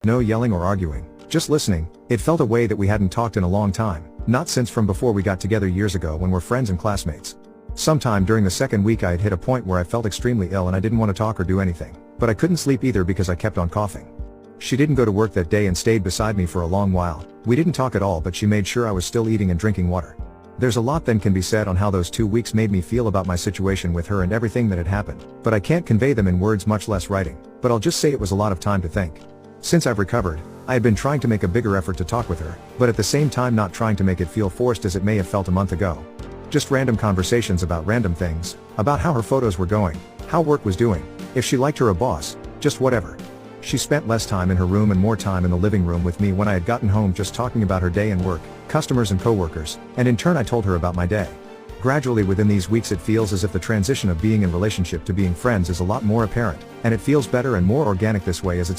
No yelling or arguing, just listening. It felt a way that we hadn't talked in a long time, not since from before we got together years ago when we're friends and classmates. Sometime during the second week I had hit a point where I felt extremely ill and I didn't want to talk or do anything, but I couldn't sleep either because I kept on coughing. She didn't go to work that day and stayed beside me for a long while. We didn't talk at all, but she made sure I was still eating and drinking water. There's a lot that can be said on how those 2 weeks made me feel about my situation with her and everything that had happened, but I can't convey them in words, much less writing, but I'll just say it was a lot of time to think. Since I've recovered, I had been trying to make a bigger effort to talk with her, but at the same time not trying to make it feel forced as it may have felt a month ago. Just random conversations about random things, about how her photos were going, how work was doing, if she liked her a boss, just whatever. She spent less time in her room and more time in the living room with me when I had gotten home, just talking about her day and work, customers and coworkers, and in turn I told her about my day. Gradually within these weeks it feels as if the transition of being in relationship to being friends is a lot more apparent, and it feels better and more organic this way as it's